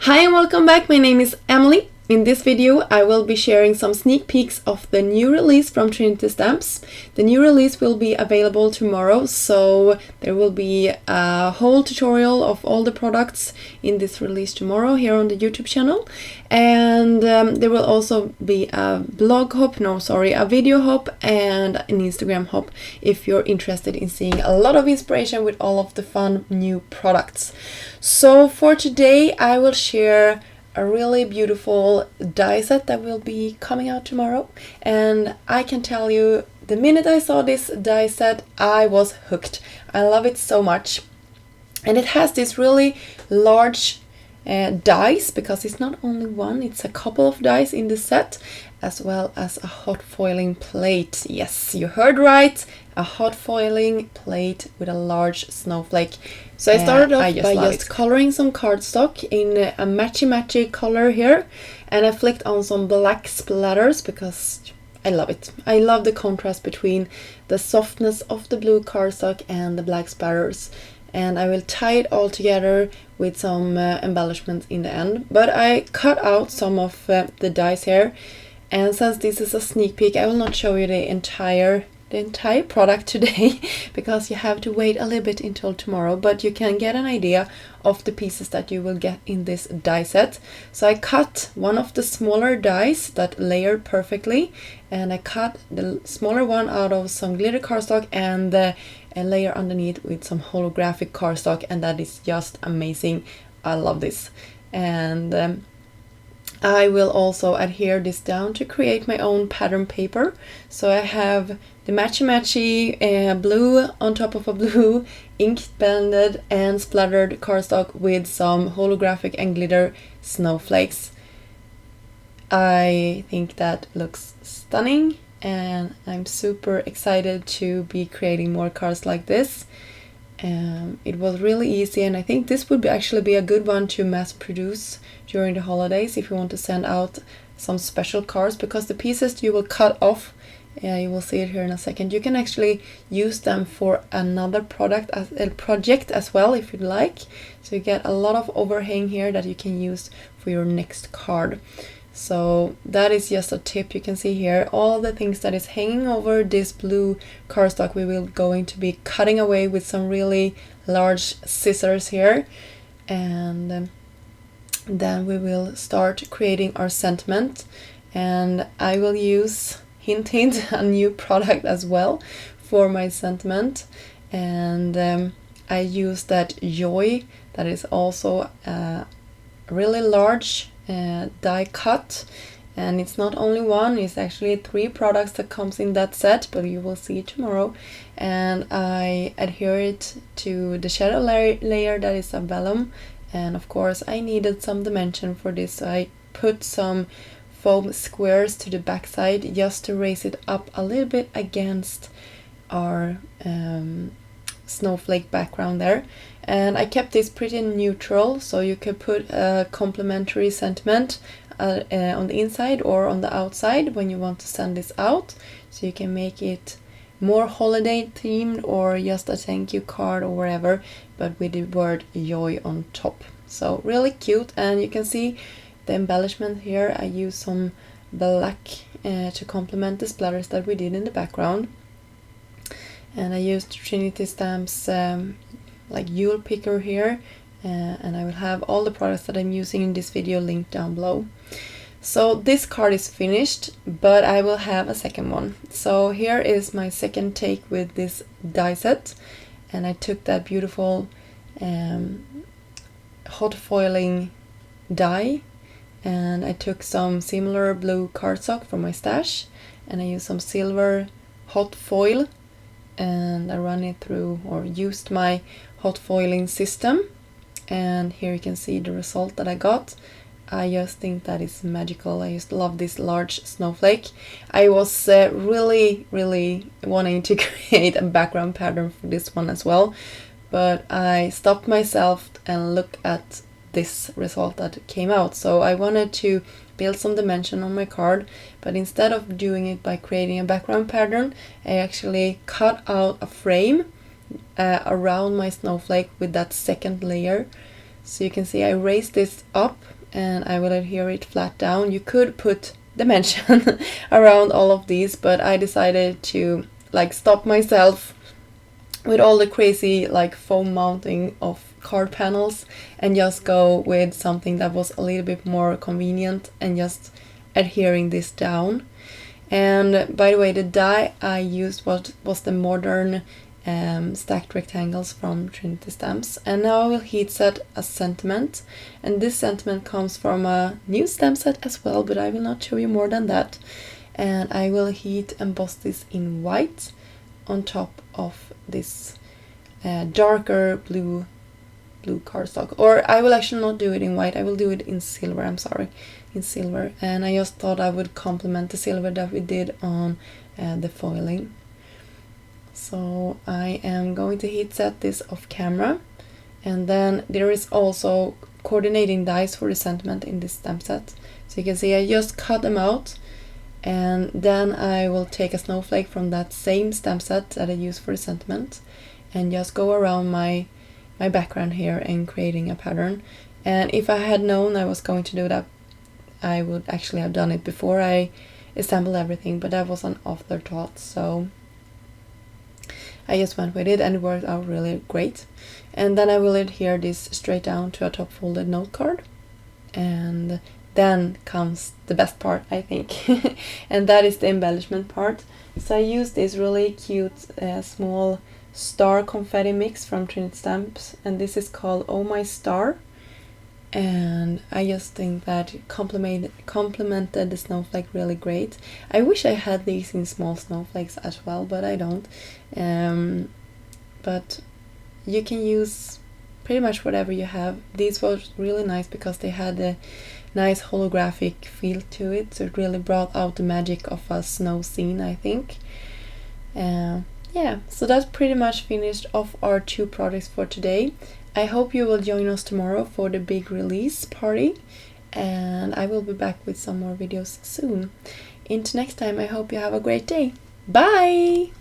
Hi and welcome back, my name is Emily. In this video I will be sharing some sneak peeks of the new release from Trinity Stamps. The new release will be available tomorrow, so there will be a whole tutorial of all the products in this release tomorrow here on the YouTube channel. And there will also be a a video hop and an Instagram hop if you're interested in seeing a lot of inspiration with all of the fun new products. So for today I will share a really beautiful die set that will be coming out tomorrow, and I can tell you, the minute I saw this die set I was hooked. I love it so much, and it has this really large dies, because it's not only one, it's a couple of dies in the set, as well as a hot foiling plate. Yes, you heard right, a hot foiling plate with a large snowflake. So I started off by just coloring some cardstock in a matchy color here, and I flicked on some black splatters because I love it. I love the contrast between the softness of the blue cardstock and the black splatters. And I will tie it all together with some embellishments in the end. But I cut out some of the dies here, and since this is a sneak peek, I will not show you the entire product today because you have to wait a little bit until tomorrow, but you can get an idea of the pieces that you will get in this die set. So I cut one of the smaller dies that layered perfectly, and I cut the smaller one out of some glitter cardstock and a layer underneath with some holographic cardstock, and that is just amazing. I love this. And I will also adhere this down to create my own pattern paper. So I have the matchy blue on top of a blue, ink blended and splattered cardstock with some holographic and glitter snowflakes. I think that looks stunning, and I'm super excited to be creating more cards like this. It was really easy, and I think this would actually be a good one to mass produce during the holidays if you want to send out some special cards, because the pieces you will cut off, you will see it here in a second, you can actually use them for another project as well if you'd like. So you get a lot of overhang here that you can use for your next card. So that is just a tip. You can see here all the things that is hanging over this blue cardstock we will going to be cutting away with some really large scissors here, and then we will start creating our sentiment. And I will use, hint hint, a new product as well for my sentiment, and I use that Joy, that is also really large die cut, and it's not only one, it's actually 3 products that comes in that set, but you will see it tomorrow. And I adhere it to the shadow layer that is a vellum, and of course I needed some dimension for this, so I put some foam squares to the back side just to raise it up a little bit against our snowflake background there. And I kept this pretty neutral, so you could put a complementary sentiment on the inside or on the outside when you want to send this out. So you can make it more holiday themed or just a thank you card or whatever, but with the word Joy on top. So really cute, and you can see the embellishment here. I use some black to complement the splatters that we did in the background. And I used Trinity Stamps like Yule picker here, and I will have all the products that I'm using in this video linked down below. So this card is finished, but I will have a second one. So here is my second take with this die set, and I took that beautiful hot foiling die, and I took some similar blue cardstock from my stash, and I used some silver hot foil, and I ran it through, or used my hot foiling system, and here you can see the result that I got. I just think that is magical. I just love this large snowflake. I was really wanting to create a background pattern for this one as well, but I stopped myself and looked at this result that came out. So I wanted to build some dimension on my card, but instead of doing it by creating a background pattern, I actually cut out a frame around my snowflake with that second layer So you can see I raised this up and I will adhere it flat down. You could put dimension around all of these, but I decided to like stop myself with all the crazy like foam mounting of card panels and just go with something that was a little bit more convenient and just adhering this down. And by the way, the die I used was the modern stacked rectangles from Trinity Stamps. And now I will heat set a sentiment, and this sentiment comes from a new stamp set as well, but I will not show you more than that. And I will heat emboss this in white on top of this darker blue cardstock. Or I will actually not do it in white, I will do it in silver, I'm sorry, in silver. And I just thought I would complement the silver that we did on the foiling. So I am going to heat set this off camera, and then there is also coordinating dies for the sentiment in this stamp set. So you can see I just cut them out, and then I will take a snowflake from that same stamp set that I used for the sentiment and just go around my background here and creating a pattern. And if I had known I was going to do that, I would actually have done it before I assembled everything, but that was an afterthought, so I just went with it and it worked out really great. And then I will adhere this straight down to a top folded note card, and then comes the best part, I think, and that is the embellishment part. So I used this really cute small star confetti mix from Trinity Stamps, and this is called Oh My Star, and I just think that it complemented the snowflake really great. I wish I had these in small snowflakes as well, but I don't. But you can use pretty much whatever you have. These were really nice because they had a nice holographic feel to it, so it really brought out the magic of a snow scene, I think. Yeah, so that's pretty much finished off our 2 projects for today. I hope you will join us tomorrow for the big release party, and I will be back with some more videos soon. Until next time, I hope you have a great day. Bye!